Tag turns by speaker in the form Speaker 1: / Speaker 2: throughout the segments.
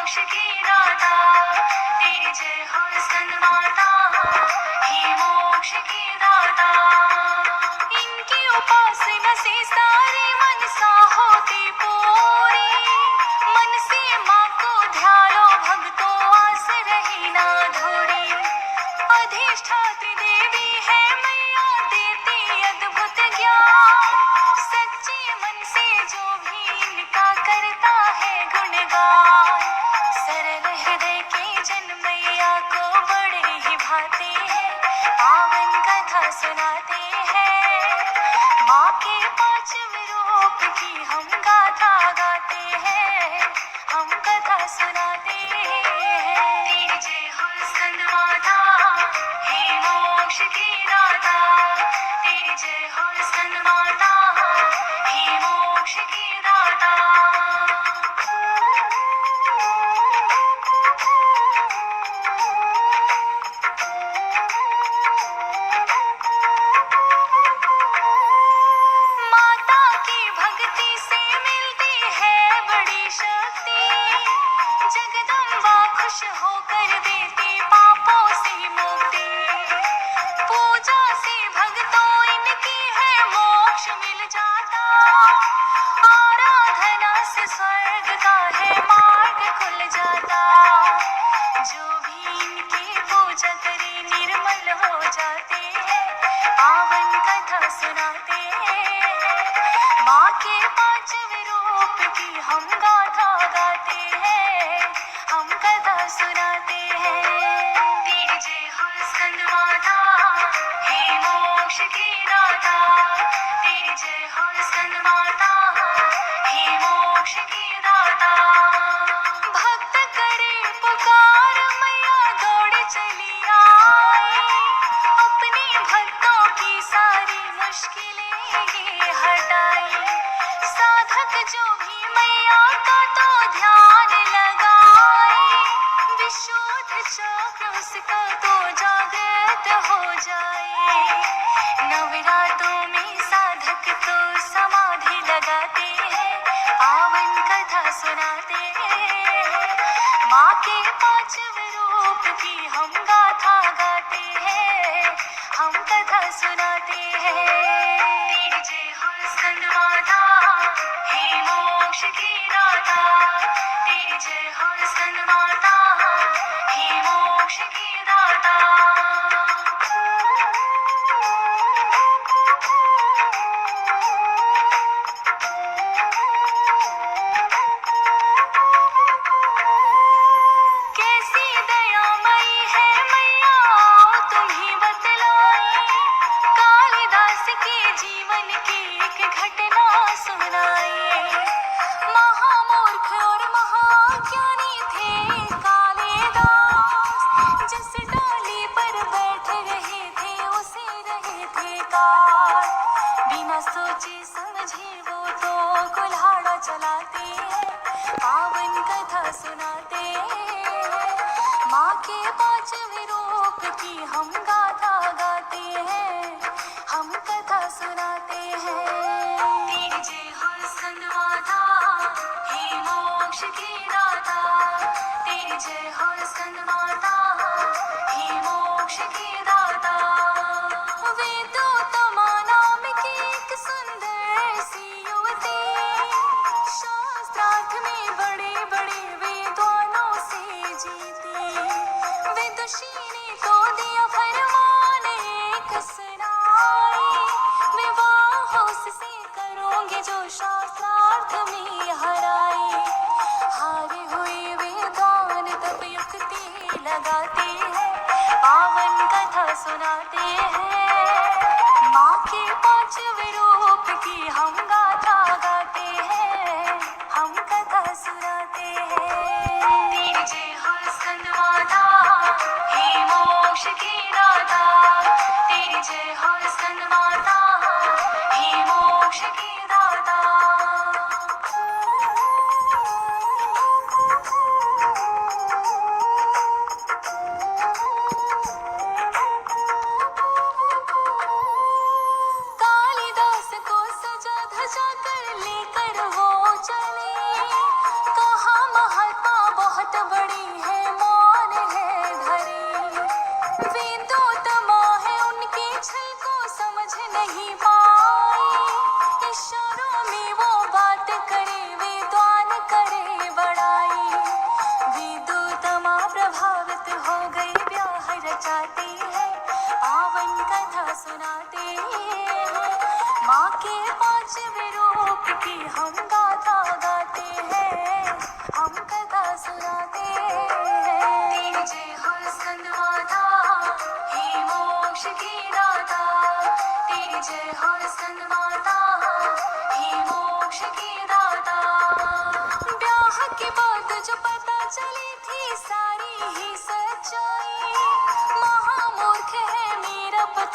Speaker 1: मोक्ष की दाता तेरी जय हो स्कंद माता, हे मोक्ष की दाता। इनकी उपासना से सारी मनसा होती पूरी, मन से माँ को ध्यानो भक्तों आस रही ना धोरी। अधिष्ठात्री देवी है मैया देती अद्भुत ज्ञान, सच्चे मन से जो भी इनका करता है गुणगान। सरल हृदय के जन मैया को बड़े ही भाते हैं, पावन कथा सुनाते हैं। माँ के पांचवें रूप की हम गाथा गाते हैं, हम कथा सुनाते हैं। तेरी जय हो स्कंद माता, हे मोक्ष की दाता तेरी जय हो स्कंद माता, हे मोक्ष की दाता। माता की भक्ति से मिलती है बड़ी शक्ति, जगदम्बा खुश होकर देती पापों से मुक्ति। पूजा से भक्तों इनकी है मोक्ष मिल जाता, आराधना से स्वर्ग का है मार्ग खुल जाता। जो भी इनकी पूजा करे निर्मल हो जाते हैं, पावन कथा सुनाते हैं। माँ के पांचवें रूप की हम गाथा गाते हैं, हम कथा सुनाते हैं। तेरी जय हो स्कंद माता, हे मोक्ष की दाता तेरी जय हो स्कंद माता, हे मोक्ष की दाता। भक्त करे पुकार मैया दौड़ चली आई, अपने भक्तों की सारी मुश्किलें ये हटाई। साधक जो भी मैया का तो ध्यान लगाए, विशुद्ध चक्र उसका तो जागृत हो जाए। नवरात्रों में साधक तो समाधि लगाते हैं, पावन कथा सुनाते हैं। माँ के पांचवें रूप की हम गाथा गाते हैं, हम कथा सुनाते हैं। तेरी जय हो स्कंद माता, हे मोक्ष की दाता तेरी जय हो स्कंद माता, हे मोक्ष की दाता। कैसी दयामयी है मैया आओ तुम ही बतलाई, कालिदास के जीवन की एक घटना सुनाइए। महामूर्ख और महाज्ञानी थे कालिदास, जिस डाली पर बैठ रहे थे उसे रहे थे काट। बिना सोचे समझे वो तो कुल्हाड़ा चलाते हैं, पावन कथा सुनाते हैं। माँ के पांचवें रूप की हम गाथा गाते हैं, हम कथा सुनाते हैं। तेरी जय हो स्कंद माता, हे मोक्ष की दाता तेरी जय हो स्कंद माता, हे मोक्ष की दाता। वेदोत्तमा नाम की एक सुंदर सी युवती, शास्त्रार्थ में बड़े बड़े विद्वानों से जीती। विदुषी ने तो दिया फरमान एक सुनाई, विवाह उससे करोगे जो शास्त्रार्थ में हराई। हारे हुए विद्वान तब युक्ति लगाते हैं, पावन कथा सुनाते हैं। माँ के पांचवें रूप की हम गाथा गाते हैं, हम कथा सुनाते हैं। तेरी जय हो स्कंद माता, हे मोक्ष की दाता तेरी जय हो स्कंद माता, हे मोक्ष की दाता। कालिदास को सजा धजा कर लेकर वो चले, कहा महात्मा बहुत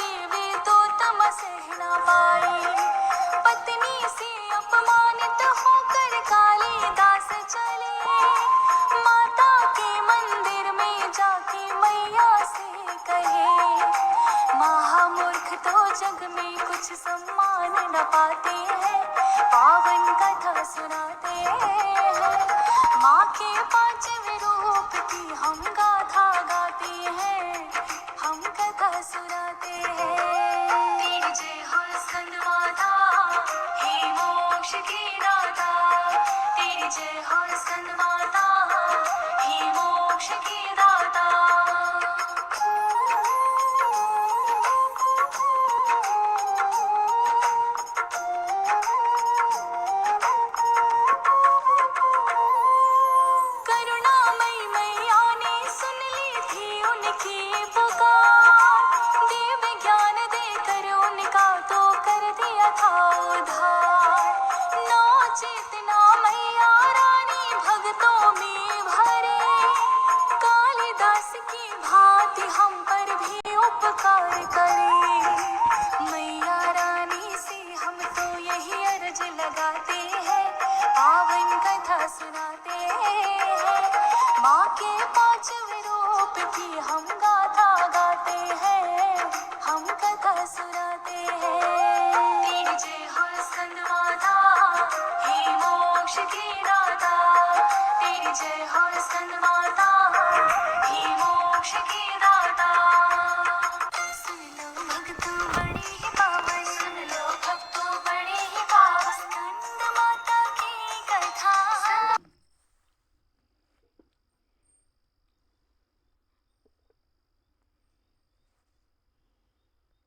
Speaker 1: देवी तो तम सह न पाई। पत्नी से अपमानित होकर कालिदास चले, माता के मंदिर में जाके मैया से कहे, महामूर्ख तो जग में कुछ सम्मान न पाते हैं, पावन कथा सुनाते हैं। माँ के पांचवें रूप की हम गाथा गाते हैं, हम कथा सुनाते हैं। तेरी जय हो स्कंद माता, हे मोक्ष की दाता। तेरी जय हो स्कंद माता, हे मोक्ष की दाता। करुणामयी मैया ने सुन ली थी उनकी पुकार, दिव्य ज्ञान देकर उनका तो कर दिया था उद्धार। नौ चेतना मैया रानी भक्तों में भरे, कालिदास की भांति हम पर भी उपकार करे। मैया रानी से हम तो यही अर्ज लगाते हैं, पावन कथा सुनाते हैं। माँ के पांचवें रूप की हम गाथा गाते हैं, हम कथा सुनाते हैं। तेरी जय हो स्कंद माता, हे मोक्ष की दाता। तेरी जय